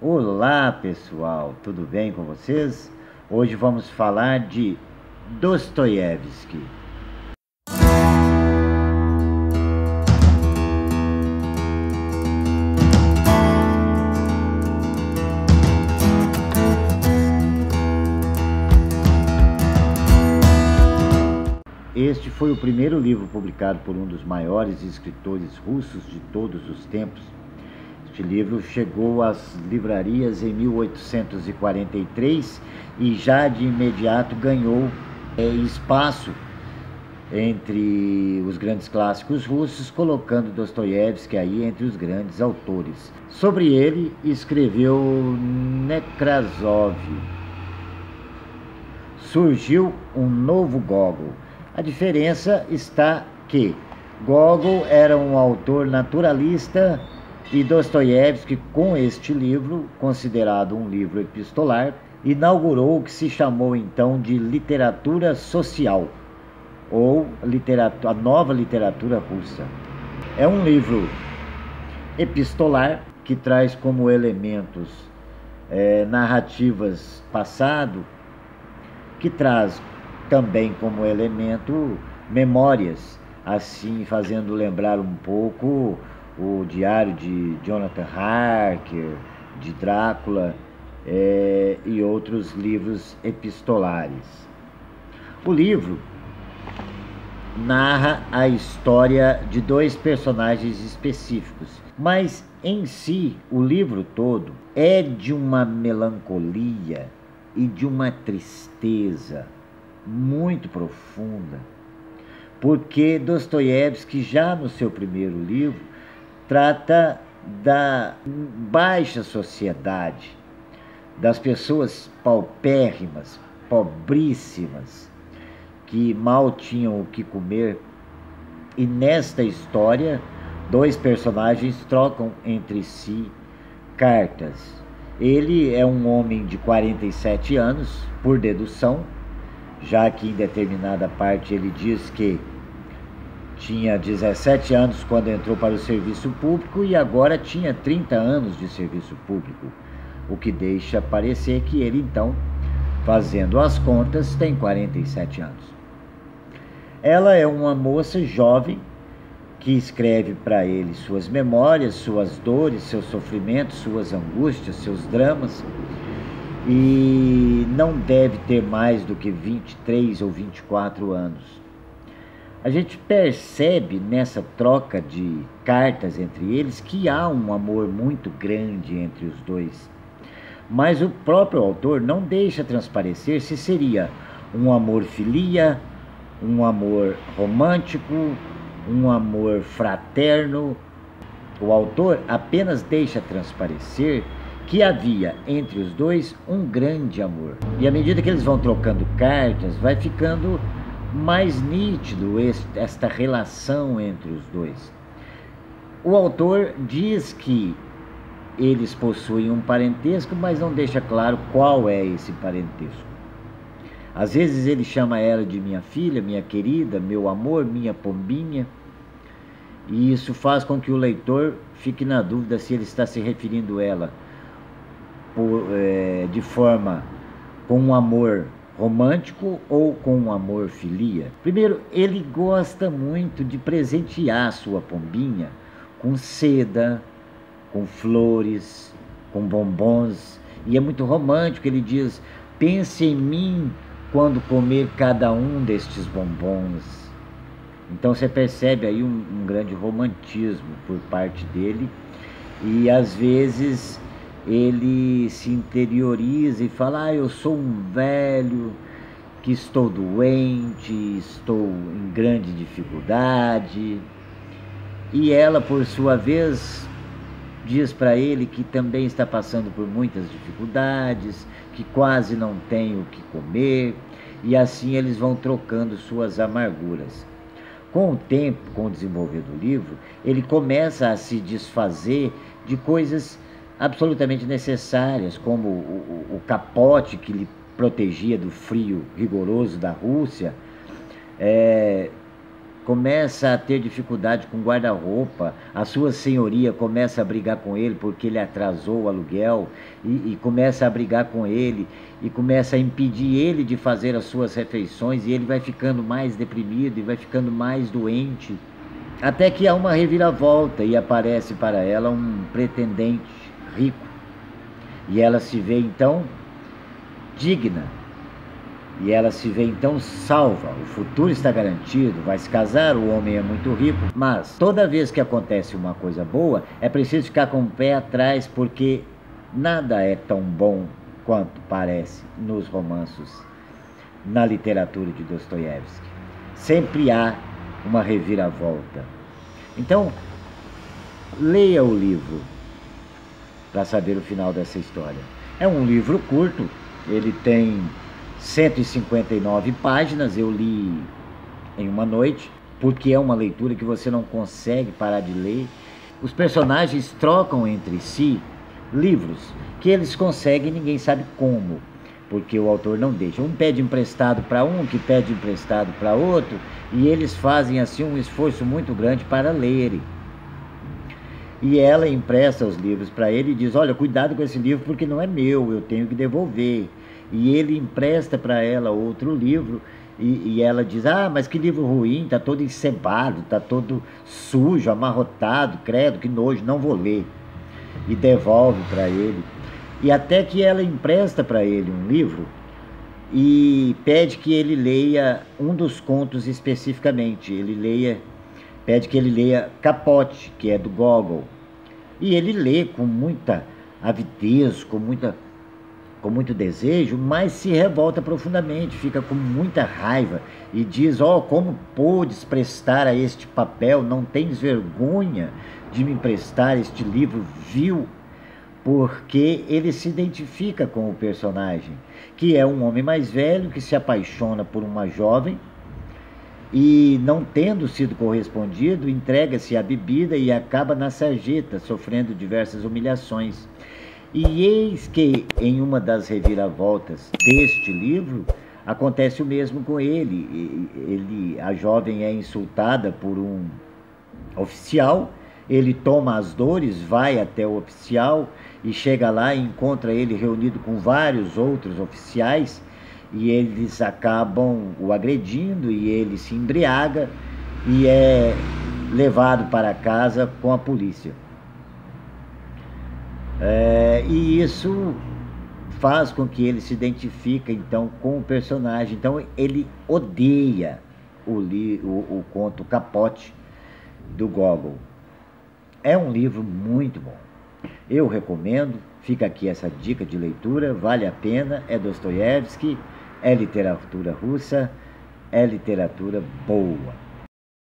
Olá pessoal, tudo bem com vocês? Hoje vamos falar de Dostoiévski. Este foi o primeiro livro publicado por um dos maiores escritores russos de todos os tempos. Este livro chegou às livrarias em 1843 e já de imediato ganhou espaço entre os grandes clássicos russos, colocando Dostoiévski aí entre os grandes autores. Sobre ele escreveu Nekrasov. Surgiu um novo Gogol. A diferença está que Gogol era um autor naturalista e Dostoiévski, com este livro, considerado um livro epistolar, inaugurou o que se chamou então de literatura social, ou a nova literatura russa. É um livro epistolar que traz como elementos narrativas passado, que traz também como elemento memórias, assim fazendo lembrar um pouco o diário de Jonathan Harker, de Drácula e outros livros epistolares. O livro narra a história de dois personagens específicos, mas em si o livro todo é de uma melancolia e de uma tristeza muito profunda, porque Dostoiévski, já no seu primeiro livro, trata da baixa sociedade, das pessoas paupérrimas, pobríssimas, que mal tinham o que comer. E nesta história, dois personagens trocam entre si cartas. Ele é um homem de 47 anos, por dedução, já que em determinada parte ele diz que tinha 17 anos quando entrou para o serviço público e agora tinha 30 anos de serviço público, o que deixa parecer que ele então, fazendo as contas, tem 47 anos. Ela é uma moça jovem que escreve para ele suas memórias, suas dores, seus sofrimentos, suas angústias, seus dramas, e não deve ter mais do que 23 ou 24 anos. A gente percebe nessa troca de cartas entre eles que há um amor muito grande entre os dois, mas o próprio autor não deixa transparecer se seria um amor filia, um amor romântico, um amor fraterno. O autor apenas deixa transparecer que havia entre os dois um grande amor. E à medida que eles vão trocando cartas, vai ficando mais nítido esta relação entre os dois. O autor diz que eles possuem um parentesco, mas não deixa claro qual é esse parentesco. Às vezes ele chama ela de minha filha, minha querida, meu amor, minha pombinha, e isso faz com que o leitor fique na dúvida se ele está se referindo a ela de forma com um amor romântico ou com um amor filia. Primeiro, ele gosta muito de presentear sua pombinha com seda, com flores, com bombons, e é muito romântico. Ele diz: pense em mim quando comer cada um destes bombons. Então você percebe aí um grande romantismo por parte dele, e às vezes ele se interioriza e fala: eu sou um velho que estou doente, estou em grande dificuldade. E ela, por sua vez, diz para ele que também está passando por muitas dificuldades, que quase não tem o que comer, e assim eles vão trocando suas amarguras. Com o tempo, com o desenvolver do livro, ele começa a se desfazer de coisas absolutamente necessárias, como o capote que lhe protegia do frio rigoroso da Rússia, começa a ter dificuldade com guarda-roupa, a sua senhoria começa a brigar com ele porque ele atrasou o aluguel e começa a brigar com ele e começa a impedir ele de fazer as suas refeições e ele vai ficando mais deprimido e vai ficando mais doente, até que há uma reviravolta e aparece para ela um pretendente rico e ela se vê então digna. E ela se vê então salva, o futuro está garantido, vai se casar, o homem é muito rico, mas toda vez que acontece uma coisa boa, é preciso ficar com o pé atrás, porque nada é tão bom quanto parece nos romances, na literatura de Dostoiévski. Sempre há uma reviravolta. Então, leia o livro para saber o final dessa história. É um livro curto, ele tem 159 páginas, eu li em uma noite, porque é uma leitura que você não consegue parar de ler. Os personagens trocam entre si livros que eles conseguem, ninguém sabe como, porque o autor não deixa. Um pede emprestado para um, que pede emprestado para outro, e eles fazem assim um esforço muito grande para lerem. E ela empresta os livros para ele e diz: olha, cuidado com esse livro porque não é meu, eu tenho que devolver. E ele empresta para ela outro livro e ela diz: ah, mas que livro ruim, está todo encebado, está todo sujo, amarrotado, credo, que nojo, não vou ler. E devolve para ele. E até que ela empresta para ele um livro e pede que ele leia um dos contos especificamente. Pede que ele leia Capote, que é do Gogol. E ele lê com muita avidez, com muito desejo, mas se revolta profundamente, fica com muita raiva e diz: ó, como podes prestar a este papel, não tens vergonha de me emprestar este livro vil? Porque ele se identifica com o personagem, que é um homem mais velho que se apaixona por uma jovem e, não tendo sido correspondido, entrega-se à bebida e acaba na sarjeta, sofrendo diversas humilhações. E eis que, em uma das reviravoltas deste livro, acontece o mesmo com ele. A jovem é insultada por um oficial, ele toma as dores, vai até o oficial e chega lá e encontra ele reunido com vários outros oficiais e eles acabam o agredindo e ele se embriaga e é levado para casa com a polícia. E isso faz com que ele se identifique então com o personagem. Então ele odeia o conto Capote do Gogol. É um livro muito bom, eu recomendo. Fica aqui essa dica de leitura, vale a pena. É Dostoiévski, é literatura russa, é literatura boa.